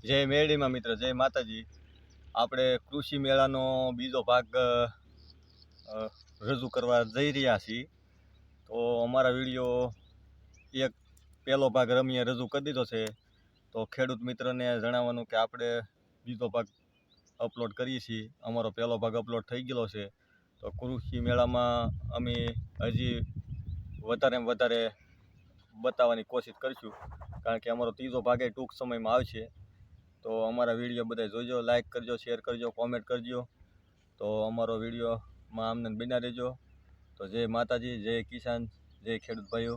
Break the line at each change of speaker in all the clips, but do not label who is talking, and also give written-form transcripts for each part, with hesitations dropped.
જય મેરડીમાં મિત્ર, જય માતાજી. આપણે કૃષિ મેળાનો બીજો ભાગ રજૂ કરવા જઈ રહ્યા છીએ. તો અમારા વિડીયો એક પહેલો ભાગ રમીએ રજૂ કરી દીધો છે. તો ખેડૂત મિત્રને જણાવવાનું કે આપણે બીજો ભાગ અપલોડ કરીએ છીએ. અમારો પહેલો ભાગ અપલોડ થઈ ગયેલો છે. તો કૃષિ મેળામાં અમે હજી વધારે બતાવવાની કોશિશ કરીશું, કારણ કે અમારો ત્રીજો ભાગ ટૂંક સમયમાં આવશે. તો અમારા વિડીયો બધા જોજો, લાઈક કરજો, શેર કરજો, કોમેન્ટ કરજો. તો અમારો વિડીયોમાં અમને બન્યા રહેજો. તો જય માતાજી, જય કિસાન, જય ખેડૂત ભાઈઓ.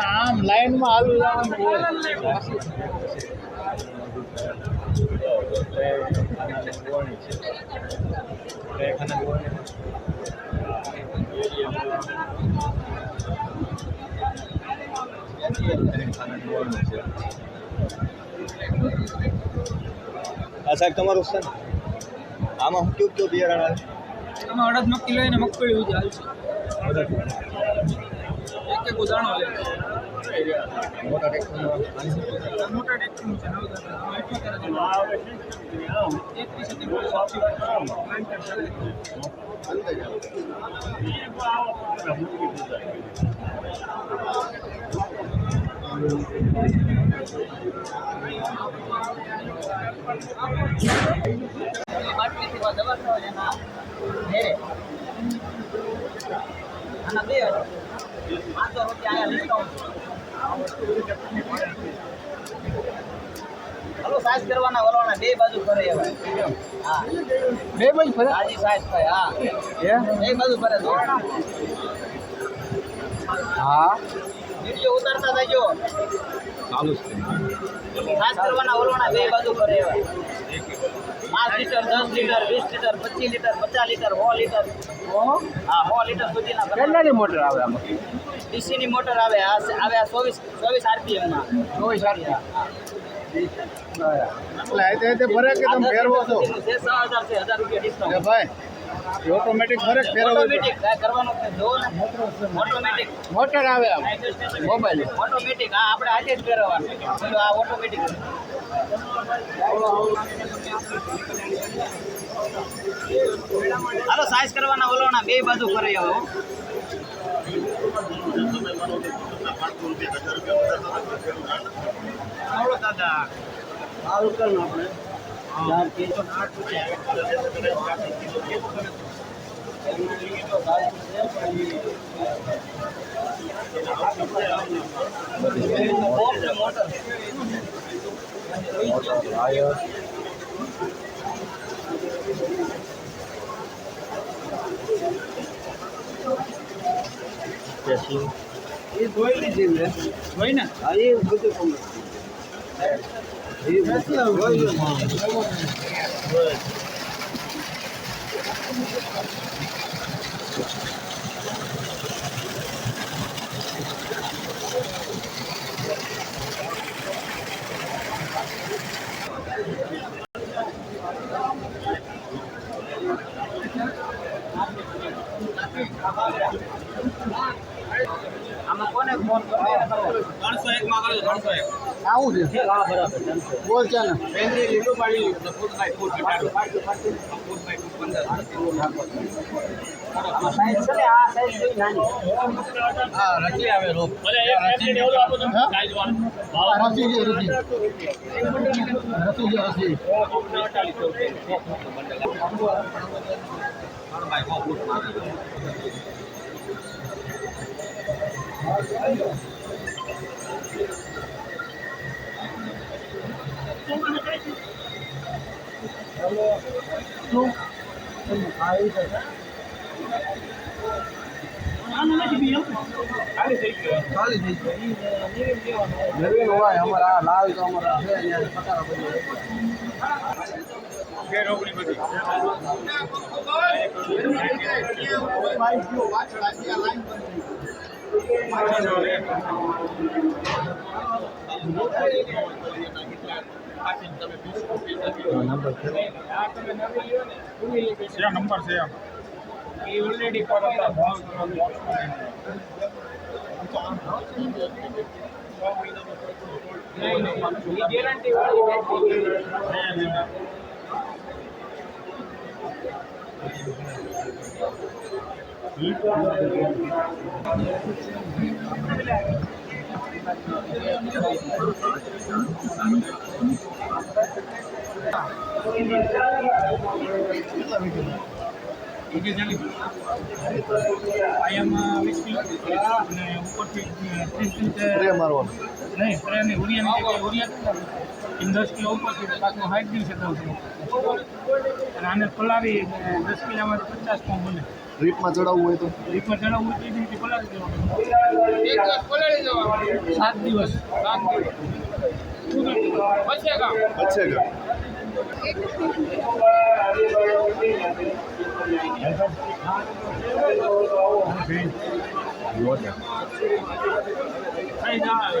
આમ લાઈનમાં હાલું
સાહેબ તમારું છે આમાં કયું બિયારણ આવે?
આમાં 18 મગફળી લઈને મગફળી ઉજી હાલશે. એક ઉદાહરણ લે
મોટા ટ્રેક્ટરનું
છે
હલો સાઈઝ કરવાના વળવાના બે બાજુ ફરે એવા. હા
બે બાજુ ફરે
આજી સાઈઝ થાય. હા બે બાજુ ફરે તો
હા
વિડિયો ઉતારતા જજો.
ચાલુ
સાઈઝ કરવાના વળવાના બે બાજુ ફરે એવા. 5 litre 10 litre 20 litre 25 litre 50 litre 100 litre. હા 100 લીટર સુધીના
કેટલાની મોટર આવે આમાં?
ડીસી ની મોટર આવે. આવે 24 આરપીએમ માં.
24 આરપીએમ. એટલે అయితే ભરે કે તમે ફેરવો છો?
6000 છે, 1000 રૂપિયા ડિસ્કાઉન્ટ.
ભાઈ ઓટોમેટિક ભરે કે ફેરવો?
ઓટોમેટિક કાંઈ કરવાનું છે જો ને. ઓટોમેટિક
મોટર આવે આમ મોબાઈલ.
ઓટોમેટિક. હા આપણે આજે જ ફેરવવાનું. પેલું આ ઓટોમેટિક. હાલો સાઈઝ કરવાના વલોણા બે બાજુ કરે હવે. આવડો દાદા સારું કર ને આપણે
પેશિંગ
એ જોઈ લીધી મેં. જોઈ ને? હા એ બધું કમ
આમાં કોને ફોન કરો? 301 માં કરો. 301
આવું છે.
હા બરાબર.
બોલ છે ને?
બેંગલી લીલું પાડી ફૂટ બાય ફૂટ ઘટાડો. ફૂટ બાય ફૂટ 15. આમાં સાઈઝ છે ને, આ સાઈઝ થઈ નાની.
હા રસી આવે રોપ.
ભલે એક ફેમિલી એવડો આપો તમે સાઈઝ વાળો.
રસી છે રસી. રસી છે રસી.
3 બાય 4 ફૂટ માં.
શું નવીન હોય અમારા લાલ તો અમારા છે અહીંયા પટારા બની
નંબર છે એ ઓલરેડી
ગેરંટી વાળી
આયામાં 20 કિલો અને ઉપરથી 30
સ્પ્રે મારવાનો
નહીં સ્પ્રેની ઉરિયા ઇન 10 કિલો ઉપરથી પાછું 60 દિવસે દઉં છું અને આને પલાવી 10 કિલોમાં 50 પંપ બને
ડ્રીપમાં ચડાવવું હોય તો
રીપમાં ચડાવવું હોય તો એ રીતે પલાવી દેવાનું 7 દિવસ
બચેગા
થઈ જાય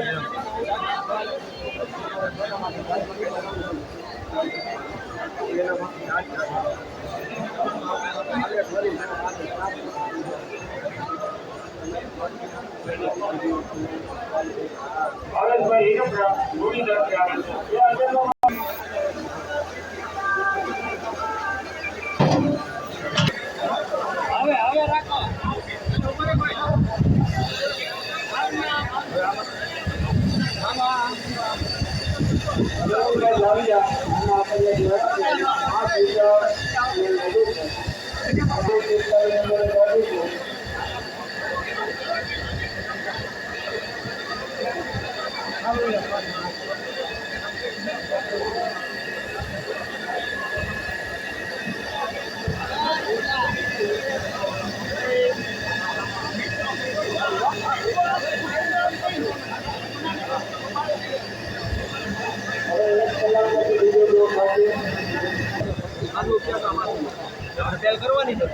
તેલ કરવાની છે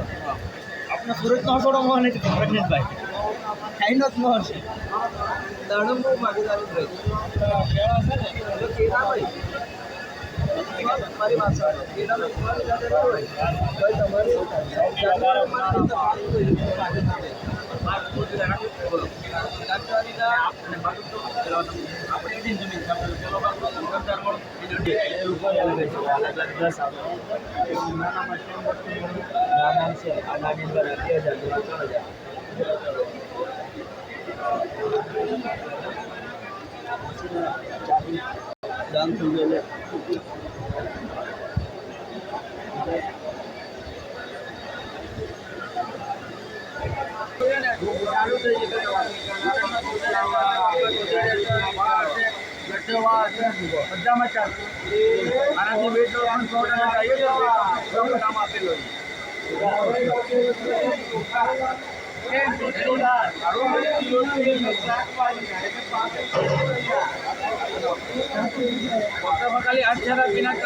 આપણે સુરતનો થોડો મોહન છે પ્રજ્ઞેશભાઈ કાઈનો જ મોહન છે દાડમમાં વિચારી રહી મારી વાત દાન થઈ ગયેલે બધામાં ચાલશે આનાથી વેટ 100 આપેલો ખાલી 8 પીના